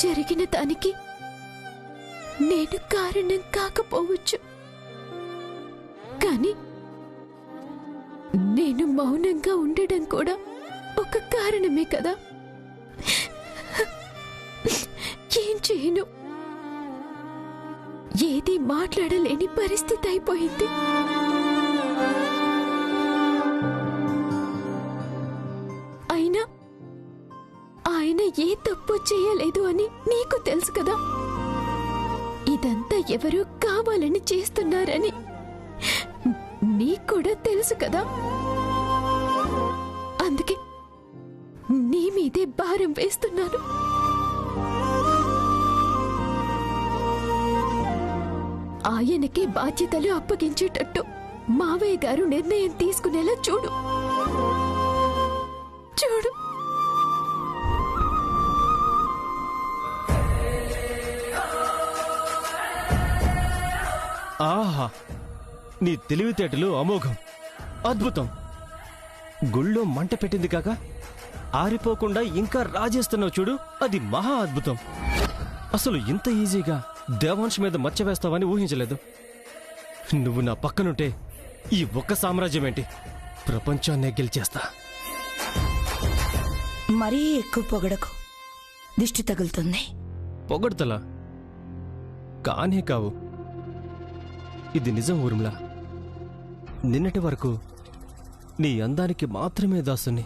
జరిగిన దానికి నేను కారణం కాకపోవచ్చు, కానీ నేను మౌనంగా ఉండడం కూడా ఒక కారణమే కదా. ఏం చేయను, ఏది మాట్లాడలేని పరిస్థితి అయిపోయింది. అయినా ఆయన ఏ తప్పు చేయలేదు అని నీకు తెలుసు కదా. ఇదంతా ఎవరో కావాలని చేస్తున్నారని నీకు కూడా తెలుసు కదా. అందుకే నీ మీదే భారం వేస్తున్నాను. ఆయనకే బాధ్యతలు అప్పగించేటట్టు మావయ్య గారు నిర్ణయం తీసుకునేలా చూడు. చూడు. ఆహా, నీ తెలివితేటలు అమోఘం, అద్భుతం. గుళ్ళో మంట పెట్టింది కాక ఆరిపోకుండా ఇంకా రాజేస్తున్నావు చూడు, అది మహా అద్భుతం. అసలు ఇంత ఈజీగా దేవాంశ్ మీద మచ్చ వేస్తావని ఊహించలేదు. నువ్వు నా పక్కనుంటే ఈ ఒక్క సామ్రాజ్యం ఏంటి, ప్రపంచాన్నే గెలిచేస్తా. మరీ ఎక్కువ పొగడకు, దిష్టి తగులుతుంది. పొగడ్తలా? కానే కావు. ఇది నిజం ఊర్మిళ. నిన్నటి వరకు నీ అందానికి మాత్రమే దాసుని,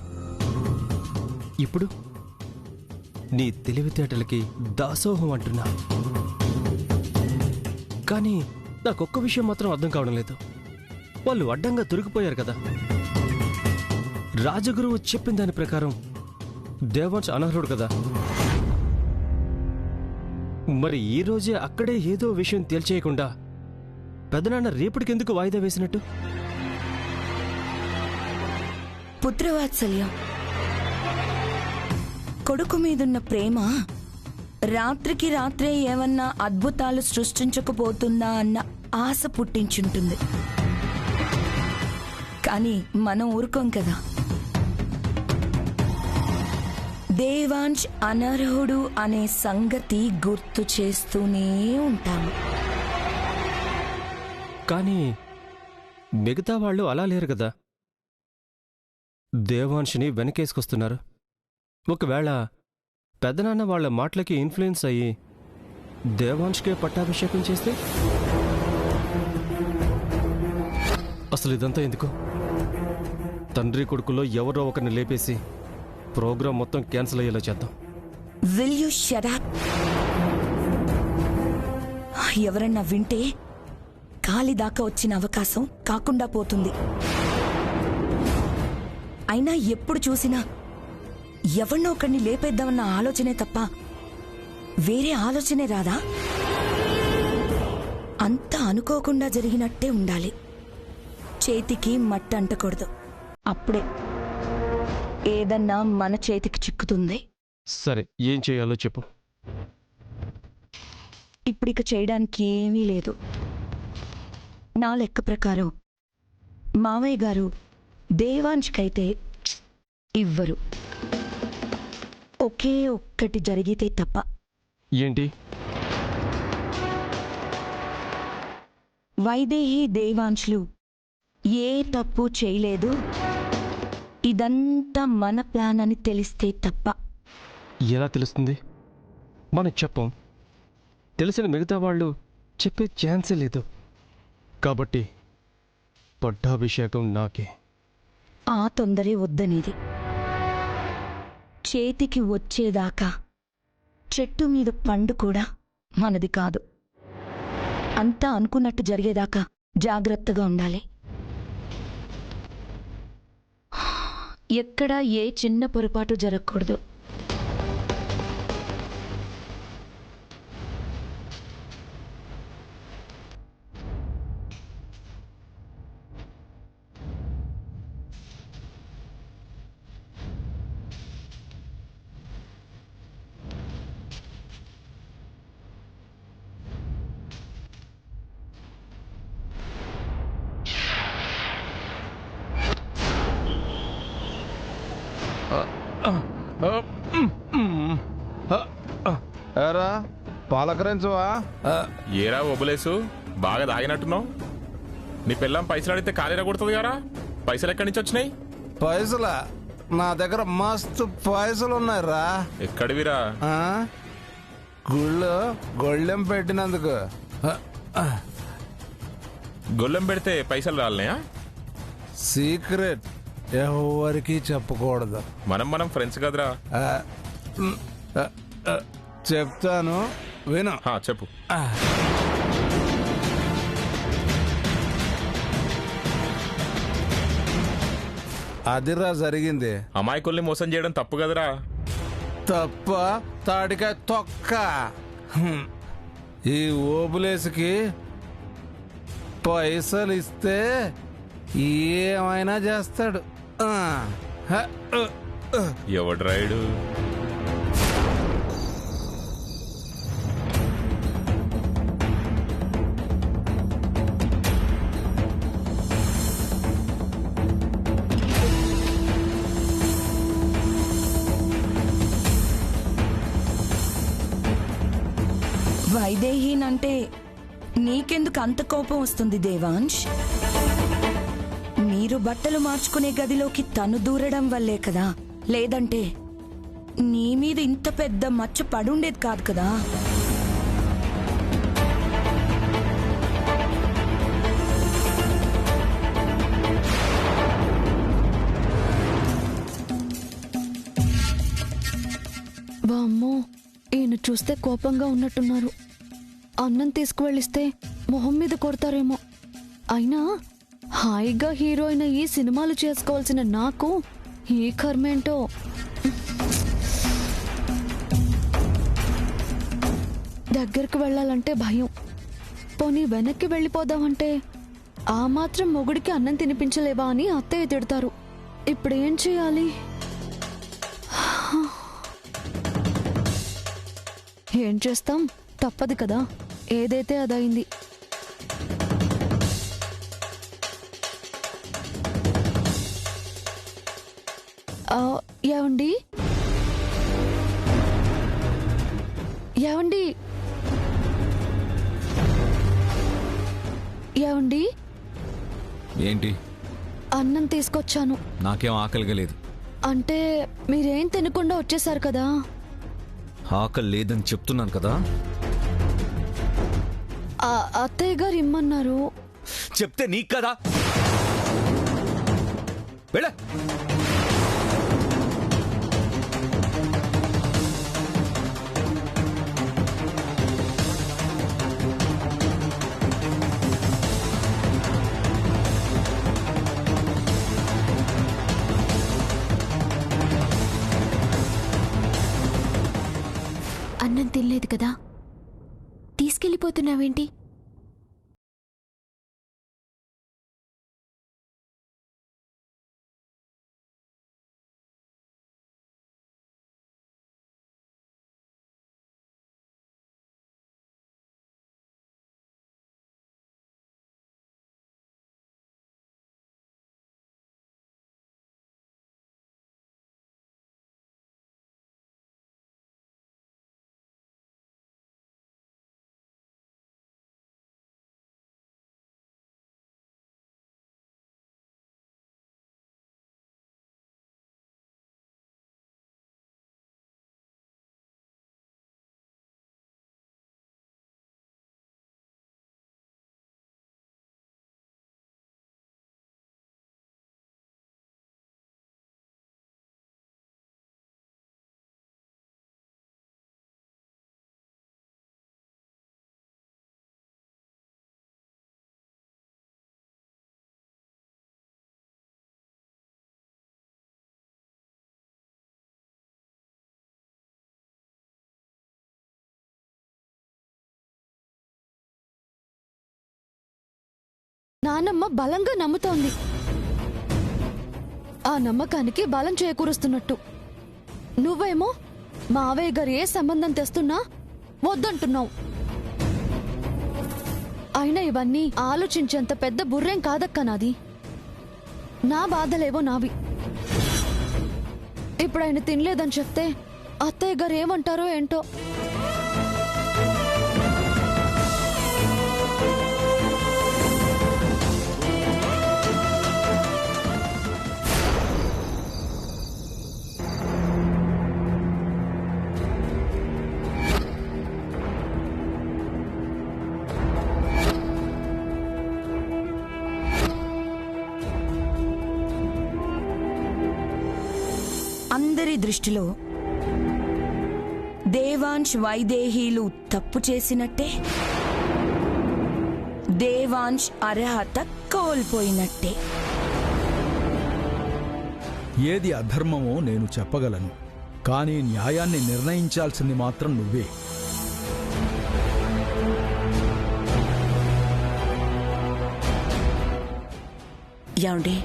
ఇప్పుడు నీ తెలివితేటలకి దాసోహం అంటున్నా. కానీ నాకొక్క విషయం మాత్రం అర్థం కావడం లేదు. వాళ్ళు అడ్డంగా దొరికిపోయారు కదా. రాజగురువు చెప్పిన దాని ప్రకారం దేవాంశ్ అనర్హుడు కదా. మరి ఈ రోజే అక్కడే ఏదో విషయం తేల్చేయకుండా పెదనాన్న రేపటికెందుకు వాయిదా వేసినట్టు? పుత్రవాత్సల్యం. కొడుకు మీదున్న ప్రేమ రాత్రికి రాత్రే ఏమన్నా అద్భుతాలు సృష్టించకపోతుందా అన్న ఆశ పుట్టించుంటుంది. కానీ మనం ఊరుకోం కదా. దేవాంశ్ అనర్హుడు అనే సంగతి గుర్తు చేస్తూనే ఉంటాము. కానీ మిగతా వాళ్ళు అలా లేరు కదా. దేవాంశ్ని వెనకేసుకొస్తున్నారు. ఒకవేళ పెదనాన్న వాళ్ల మాటలకి ఇన్ఫ్లుయెన్స్ అయ్యి దేవాంశ్కే పట్టాభిషేకం చేస్తే? అసలు ఇదంతా ఎందుకు? తండ్రి కొడుకులో ఎవరో ఒకరిని లేపేసి ప్రోగ్రాం మొత్తం క్యాన్సిల్ అయ్యేలా చేద్దాం. Will you shut up? ఎవరన్నా వింటే కాలి దాకా వచ్చిన అవకాశం కాకుండా పోతుంది. అయినా ఎప్పుడు చూసినా ఎవరినో ఒకరిని లేపేద్దామన్న ఆలోచనే తప్ప వేరే ఆలోచనే రాదా? అంతా అనుకోకుండా జరిగినట్టే ఉండాలి. చేతికి మట్టి అంటకూడదు. అప్పుడే ఏదన్నా మన చేతికి చిక్కుతుంది. సరే, ఏం చేయాలో చెప్పు. ఇప్పుడిక చేయడానికి ఏమీ లేదు. నా లెక్క ప్రకారం మావయ్య గారు దేవాంశ్కైతే ఇవ్వరు. ఒకే ఒక్కటి జరిగితే తప్ప. ఏంటి? వైదేహి దేవాంశ్లు ఏ తప్పు చేయలేదు, ఇదంతా మన ప్లాన్ అని తెలిస్తే తప్ప. ఎలా తెలుస్తుంది? మనం చెప్పం. తెలిసిన మిగతా వాళ్ళు చెప్పే ఛాన్సే లేదు. కాబట్టి పట్టాభిషేకం నాకే. ఆ తొందరే వద్దనేది. చేతికి వచ్చేదాకా చెట్టు మీద పండు కూడా మనది కాదు. అంతా అనుకున్నట్టు జరిగేదాకా జాగ్రత్తగా ఉండాలి. ఎక్కడా ఏ చిన్న పొరపాటు జరగకూడదు. ఏరా పలకరించవా? ఏరా ఒబులేసు, బాగా తాగినట్టున్నావు. నీ పిల్లం పైసలు అడిగితే ఖాళీరా కొడుతుంది కదా. పైసలు ఎక్కడి నుంచి వచ్చినాయి? పైసలా? నా దగ్గర మస్తు పైసలు ఉన్నాయిరా. ఎక్కడివిరా? గుళ్ళు గొళ్ళెం పెట్టినందుకు. గొల్లెం పెడితే పైసలు రాలనాయా? సీక్రెట్, ఎవరికి చెప్పకూడదు. మనం ఫ్రెండ్స్ కదరా. చెప్తాను విను. చెప్పు. అదిరా జరిగింది. అమాయకుల్ని మోసం చేయడం తప్పు కదరా. తప్ప తాడికాయ తొక్క. ఈ ఓబులేసుకి పైసలు ఇస్తే ఏమైనా చేస్తాడు. ఎవడు రాయుడు? వైదేహీనంటే నీకెందుకు అంత కోపం వస్తుంది దేవాంశ్? మీరు బట్టలు మార్చుకునే గదిలోకి తను దూరడం వల్లే కదా, లేదంటే నీ మీద ఇంత పెద్ద మచ్చ పడుండేది కాదు కదా. వామ్మో, ఈయన చూస్తే కోపంగా ఉన్నట్టున్నారు. అన్నం తీసుకువెళ్ళిస్తే మొహం మీద కొడతారేమో. అయినా హాయిగా హీరోయిన్ ఈ సినిమాలు చేసుకోవాల్సిన నాకు ఈ కర్మేంటో. దగ్గరికి వెళ్ళాలంటే భయం. పోనీ వెనక్కి వెళ్ళిపోదామంటే ఆ మాత్రం మొగుడికి అన్నం తినిపించలేవా అని అత్తయ్య తిడతారు. ఇప్పుడేం చేయాలి? ఏం చేస్తాం, తప్పదు కదా. ఏదైతే అదైంది. ఏవండి ఏవండి ఏవండి ఏంటి? అన్నం తీసుకొచ్చాను. నాకేం ఆకలిగా లేదు. అంటే మీరేం తినకుండా వచ్చేసారు కదా. ఆకలి లేదని చెప్తున్నాను కదా. అత్తయ్య గారు ఇమ్మన్నారు. చెప్తే నీకు కదా. వెళ్ళ. అన్నం తినలేదు కదా, తీసుకెళ్ళిపోతున్నావేంటి? నానమ్మ బలంగా నమ్ముతోంది. ఆ నమ్మకానికి బలం చేకూరుస్తున్నట్టు నువ్వేమో మావయ్య గారు ఏ సంబంధం తెస్తున్నా వద్దంటున్నావు. అయినా ఇవన్నీ ఆలోచించేంత పెద్ద బుర్రేం కాదక్క నాది. నా బాధలేవో నావి. ఇప్పుడు ఆయన తినలేదని చెప్తే అత్తయ్య గారు ఏమంటారో ఏంటో. అందరి దృష్టిలో దేవాంశ్ వైదేహీలు తప్పు చేసినట్టే, దేవాంశ్ అర్హత కోల్పోయినట్టే. ఏది అధర్మమో నేను చెప్పగలను, కానీ న్యాయాన్ని నిర్ణయించాల్సింది మాత్రం నువ్వే. యాండి,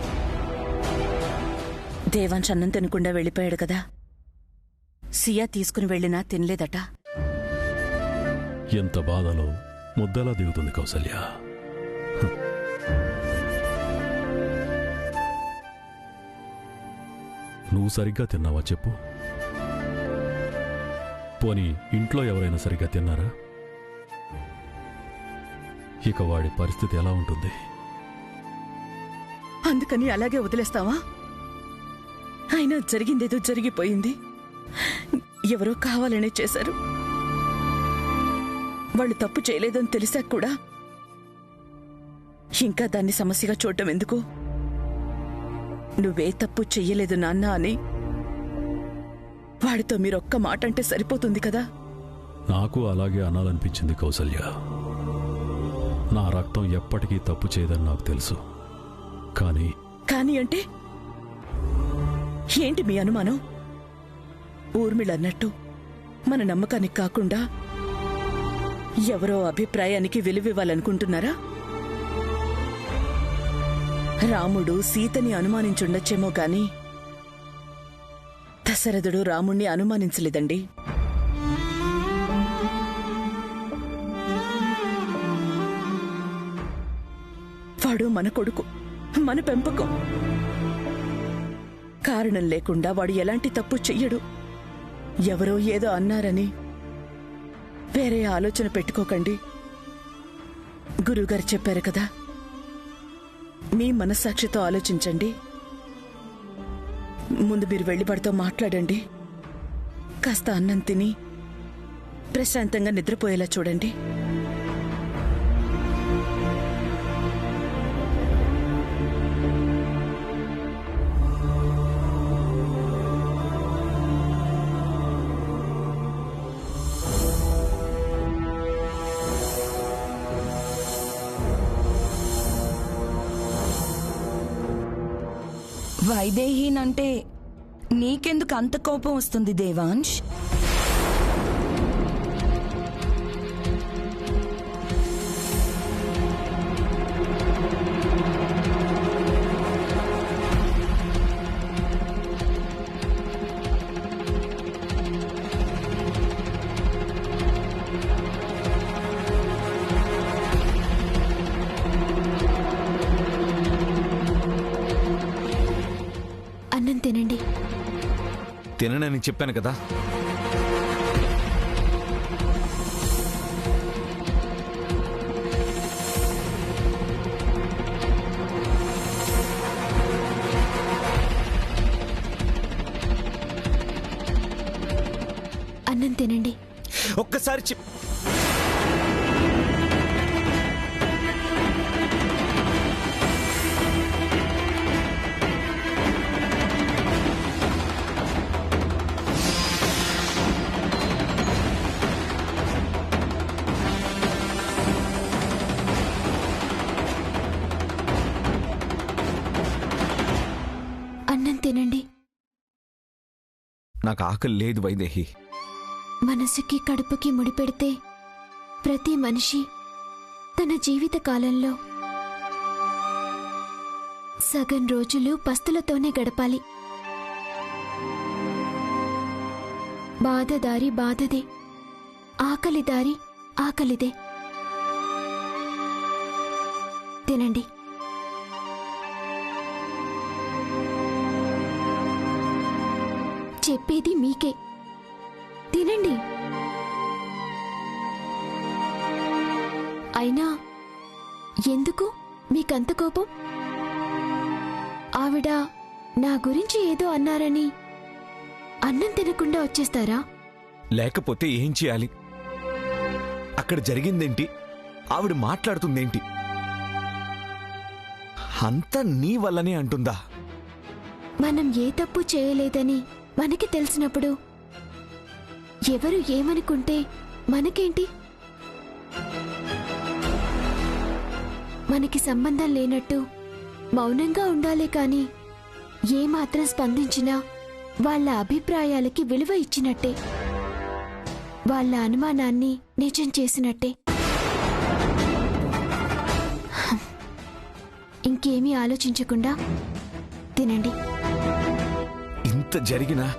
దేవాంశ్ అన్నం తినకుండా వెళ్ళిపోయాడు కదా. సియా తీసుకుని వెళ్ళినా తినలేదట. ఎంత బాధలో ముద్దలా దిగుతుంది కౌసల్య. నువ్వు సరిగ్గా తిన్నావా చెప్పు. పోనీ ఇంట్లో ఎవరైనా సరిగ్గా తిన్నారా? ఇక వాడి పరిస్థితి ఎలా ఉంటుంది? అందుకని అలాగే వదిలేస్తావా? అయినా జరిగిందేదో జరిగిపోయింది. ఎవరో కావాలనే చేశారు. వాళ్ళు తప్పు చేయలేదని తెలిసాక కూడా ఇంకా దాన్ని సమస్యగా చూడటం ఎందుకు? నువ్వే తప్పు చెయ్యలేదు నాన్న అని వాడితో మీరొక్క మాట అంటే సరిపోతుంది కదా. నాకు అలాగే అనాలనిపించింది కౌసల్య. నా రక్తం ఎప్పటికీ తప్పు చేయదని నాకు తెలుసు. కానీ అంటే ఏంటి మీ అనుమానం? ఊర్మిళన్నట్టు మన నమ్మకానికి కాకుండా ఎవరో అభిప్రాయానికి విలువివ్వాలనుకుంటున్నారా? రాముడు సీతని అనుమానించుండొచ్చేమో గాని దశరథుడు రాముణ్ణి అనుమానించలేదండి. వాడు మన కొడుకు, మన పెంపకం. కారణం లేకుండా వాడు ఎలాంటి తప్పు చెయ్యడు. ఎవరో ఏదో అన్నారని వేరే ఆలోచన పెట్టుకోకండి. గురువుగారు చెప్పారు కదా, మీ మనస్సాక్షితో ఆలోచించండి. ముందు మీరు వెళ్ళి వాడితో మాట్లాడండి. కాస్త అన్నం తిని ప్రశాంతంగా నిద్రపోయేలా చూడండి. వైదేహీనంటే నీకెందుకు అంత కోపం వస్తుంది దేవాంశ్? అన్నం తినండి. తిననని చెప్పాను కదా. అన్నం తినండి. ఒక్కసారి అన్నం తినండి. నాకు ఆకలి లేదు వైదేహి. మనసుకి కడుపుకి ముడిపెడితే ప్రతి మనిషి తన జీవిత కాలంలో సగం రోజులు పస్తులతోనే గడపాలి. బాధదారి బాధదే, ఆకలిదారి ఆకలిదే. తినండి. చెప్పేది మీకే, తినండి. అయినా ఎందుకు మీకంత కోపం? ఆవిడ నా గురించి ఏదో అన్నారని అన్నం తినకుండా వచ్చేస్తారా? లేకపోతే ఏం చేయాలి? అక్కడ జరిగిందేంటి? ఆవిడ మాట్లాడుతుందేంటి? అంతా నీ వల్లనే అంటుందా? మనం ఏ తప్పు చేయలేదని మనకి తెలిసినప్పుడు ఎవరు ఏమనుకుంటే మనకేంటి? మనకి సంబంధం లేనట్టు మౌనంగా ఉండాలే కాని ఏమాత్రం స్పందించినా వాళ్ళ అభిప్రాయాలకి విలువ ఇచ్చినట్టే, వాళ్ళ అనుమానాన్ని నిజం చేసినట్టే. ఇంకేమీ ఆలోచించకుండా తినండి. ఇంత జరిగినా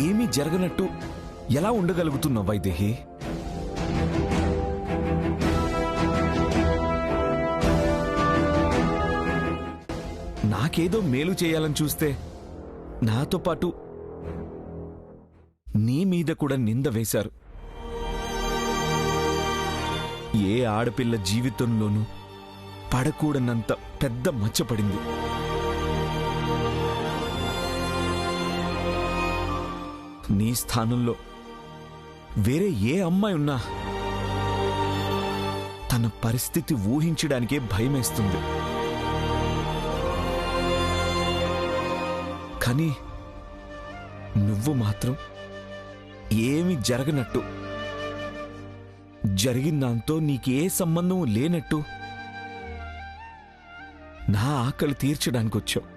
ఏమీ జరగనట్టు ఎలా ఉండగలుగుతున్నావు వైదేహి? నాకేదో మేలు చేయాలని చూస్తే నాతో పాటు నీ మీద కూడా నింద వేశారు. ఏ ఆడపిల్ల జీవితంలోనూ పడకూడనంత పెద్ద మచ్చపడింది. నీ స్థానంలో వేరే ఏ అమ్మాయి ఉన్నా తన పరిస్థితి ఊహించడానికే భయమేస్తుంది. కానీ నువ్వు మాత్రం ఏమీ జరగనట్టు, జరిగిందాంతో నీకే సంబంధం లేనట్టు నా ఆకలి తీర్చడానికొచ్చావు.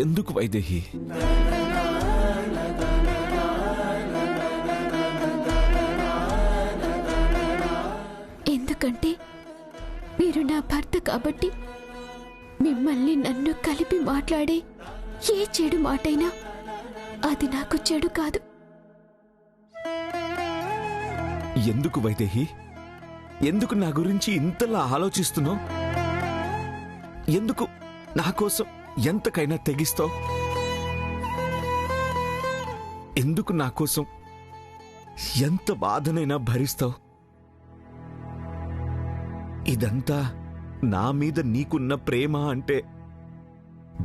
ఎందుకు వైదేహి? ఎందుకంటే మీరు నా భర్త కాబట్టి మిమ్మల్ని నన్ను కలిపి మాట్లాడే ఏ చెడు మాటైనా అది నాకు చెడు కాదు. ఎందుకు వైదేహి? ఎందుకు నా గురించి ఇంతలా ఆలోచిస్తున్నావు? ఎందుకు నా కోసం ఎంతకైనా తెగిస్తావు? ఎందుకు నా కోసం ఎంత బాధనైనా భరిస్తావు? ఇదంతా నా మీద నీకున్న ప్రేమ అంటే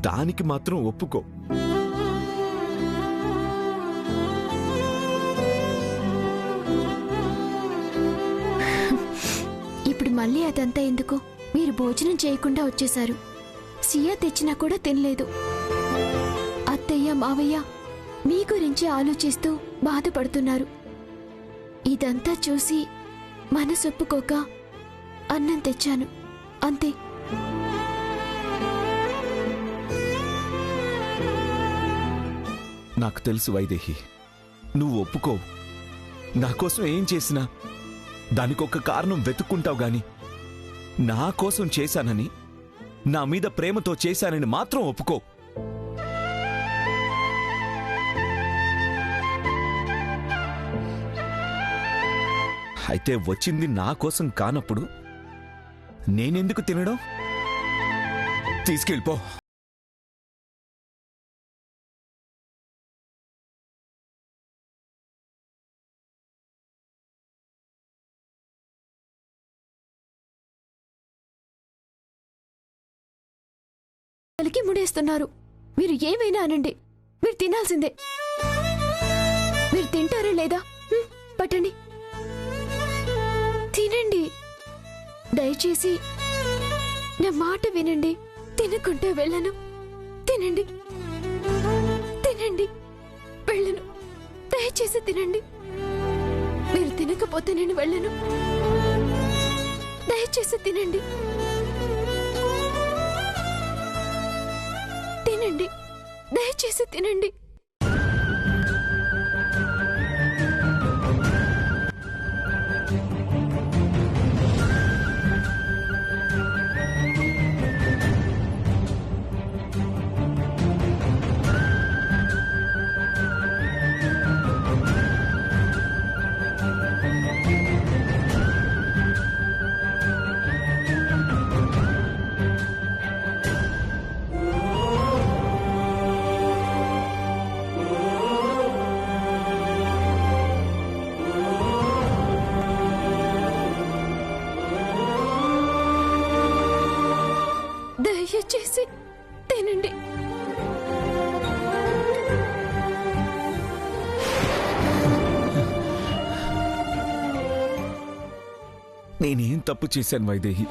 దానికి మాత్రం ఒప్పుకో. ఇప్పుడు మళ్ళీ అదంతా ఎందుకు? మీరు భోజనం చేయకుండా వచ్చేశారు. సియా తెచ్చినా కూడా తినలేదు. అత్తయ్య మావయ్య మీ గురించి ఆలోచిస్తూ బాధపడుతున్నారు. ఇదంతా చూసి మనసొప్పుకోక అన్నం తెచ్చాను, అంతే. నాకు తెలుసు వైదేహి, నువ్వు ఒప్పుకోవు. నా కోసం ఏం చేసినా దానికొక కారణం వెతుక్కుంటావు గాని నా కోసం చేశానని, నా మీద ప్రేమతో చేశానని మాత్రం ఒప్పుకో. అయితే వచ్చింది నా కోసం కానప్పుడు నేనెందుకు తినడం? తీసుకెళ్ళిపో. ముడేస్తున్నారు. మీరు ఏమైనా అనండి, మీరు తినాల్సిందే. మీరు తింటారా లేదా? పట్టండి, తినండి. దయచేసి నా మాట వినండి. తినకుంటే వెళ్ళను. తినండి, తినండి, వెళ్ళను. దయచేసి తినండి. మీరు తినకపోతే నేను వెళ్ళను. దయచేసి తినండి. తినండి, దయచేసి తినండి. నేనేం తప్పు చేశాను వైదేహి?